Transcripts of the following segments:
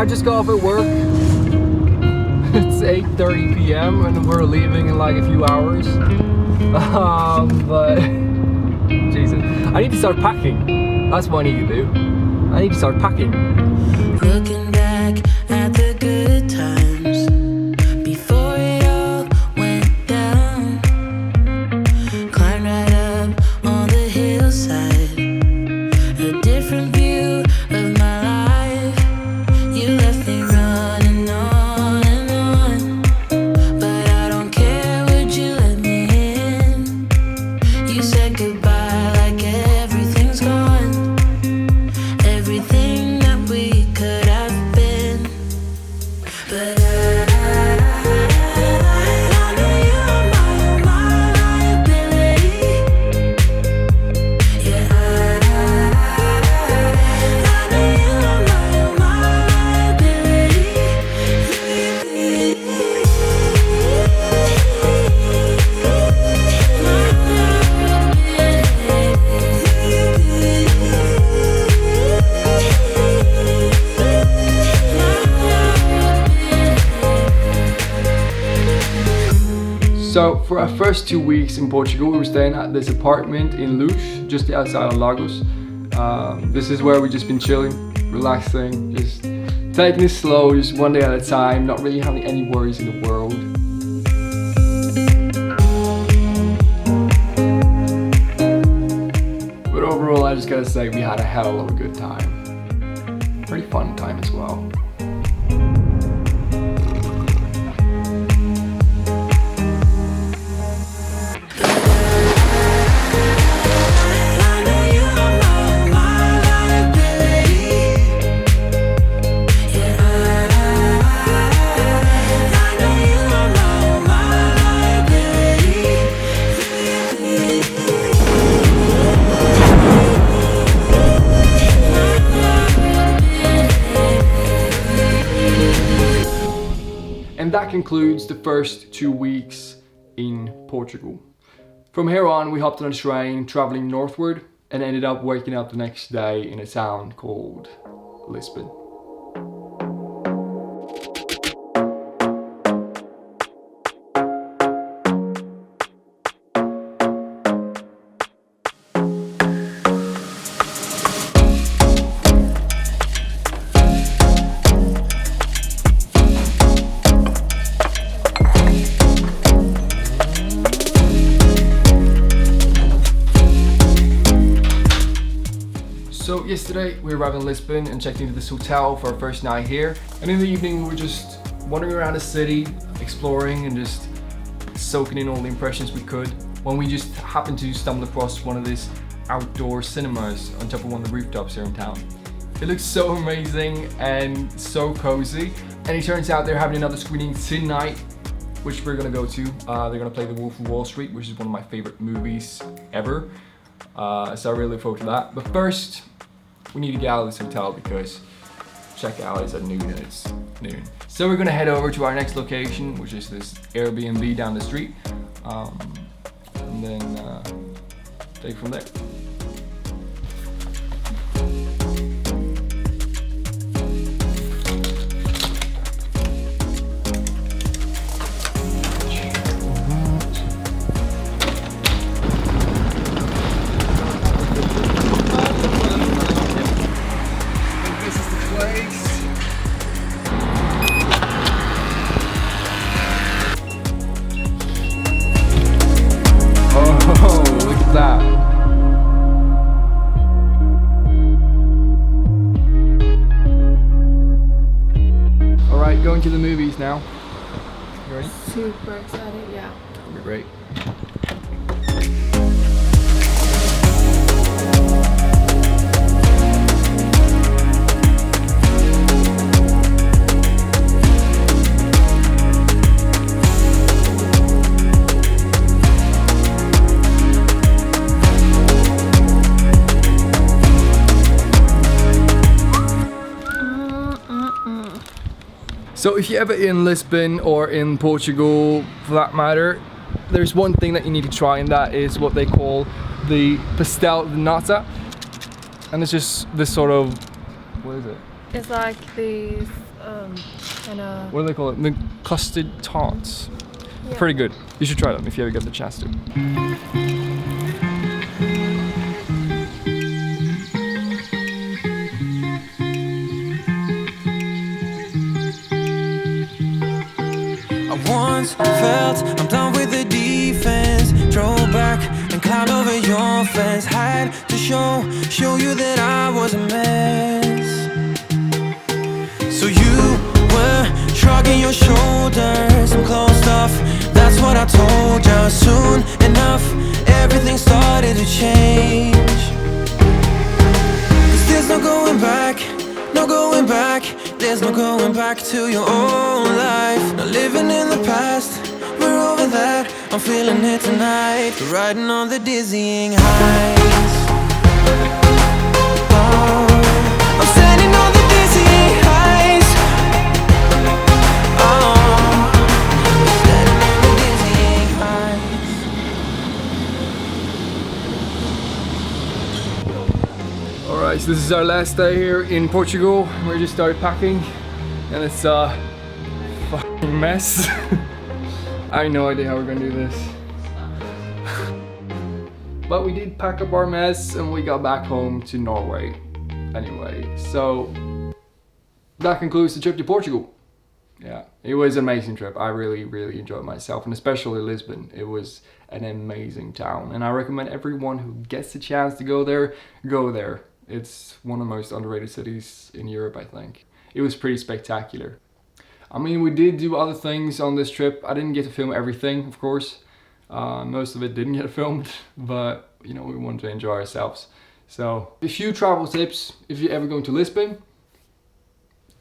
I just got off at work. It's 8:30 p.m. and we're leaving in like a few hours. But Jesus, I need to start packing. That's what I need to do. I need to start packing. Looking back at the good times before it all went down. Climbed right up on the hillside, a different view of my life. You left me running on and on, but I don't care, would you let me in? You said goodbye like everything's gone, everything that we could have been. But I know you are my liability. Yeah, I know you are my liability. So for our first 2 weeks in Portugal, we were staying at this apartment in Luz, just outside of Lagos. This is where we've just been chilling, relaxing, just taking it slow, just one day at a time, not really having any worries in the world. But overall, I just gotta say, we had a hell of a good time. Pretty fun time as well. And that concludes the first 2 weeks in Portugal. From here on, we hopped on a train traveling northward and ended up waking up the next day in a town called Lisbon. So yesterday we arrived in Lisbon and checked into this hotel for our first night here, and in the evening we were just wandering around the city, exploring and just soaking in all the impressions we could, when we just happened to stumble across one of these outdoor cinemas on top of one of the rooftops here in town. It looks so amazing and so cozy, and it turns out they're having another screening tonight, which we're gonna go to. They're gonna play The Wolf of Wall Street, which is one of my favorite movies ever. So I really look forward to that. But first, we need to get out of this hotel because checkout is at noon and it's noon. So we're gonna head over to our next location, which is this Airbnb down the street, and then take it from there. Going to the movies now. You ready? Super excited, yeah. That'll be great. So if you're ever in Lisbon or in Portugal for that matter, there's one thing that you need to try, and that is what they call the pastel de nata. And it's just this sort of, what is it? It's like these kind of. What do they call it? The custard tarts. Yeah. Pretty good. You should try them if you ever get the chance to. I once felt I'm done with the defense. Drove back and climbed over your fence. Had to show you that I was a mess. So you were shrugging your shoulders. I'm closed off, that's what I told you. Soon enough, everything started to change. 'Cause there's no going back, no going back. There's no going back to your old life. Not living in the past, we're over that. I'm feeling it tonight, riding on the dizzying heights. Oh, I'm standing on the dizzying heights. Oh, I'm standing on the dizzying heights. Alright, so this is our last day here in Portugal. We just started packing and it's a fucking mess. I have no idea how we're gonna do this. But we did pack up our mess and we got back home to Norway anyway. So that concludes the trip to Portugal. Yeah, it was an amazing trip. I really enjoyed myself, and especially Lisbon. It was an amazing town and I recommend everyone who gets the chance to go there, go there. It's one of the most underrated cities in Europe, I think. It was pretty spectacular. I mean, we did do other things on this trip. I didn't get to film everything, of course. Most of it didn't get filmed, but you know, we wanted to enjoy ourselves. So, a few travel tips if you're ever going to Lisbon.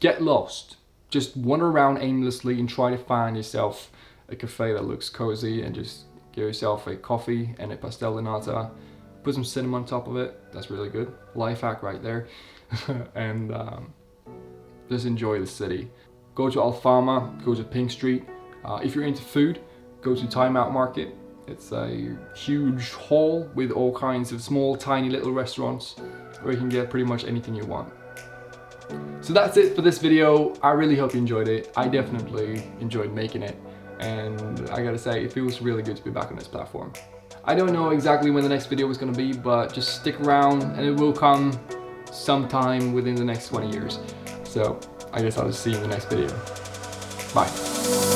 Get lost. Just wander around aimlessly and try to find yourself a cafe that looks cozy and just get yourself a coffee and a pastel de nata. Put some cinnamon on top of it. That's really good. Life hack right there. And just enjoy the city. Go to Alfama, go to Pink Street. If you're into food, go to Time Out Market. It's a huge hall with all kinds of small, tiny little restaurants where you can get pretty much anything you want. So that's it for this video. I really hope you enjoyed it. I definitely enjoyed making it. And I gotta say, it feels really good to be back on this platform. I don't know exactly when the next video is gonna be, but just stick around and it will come sometime within the next 20 years. So I guess I'll just see you in the next video. Bye.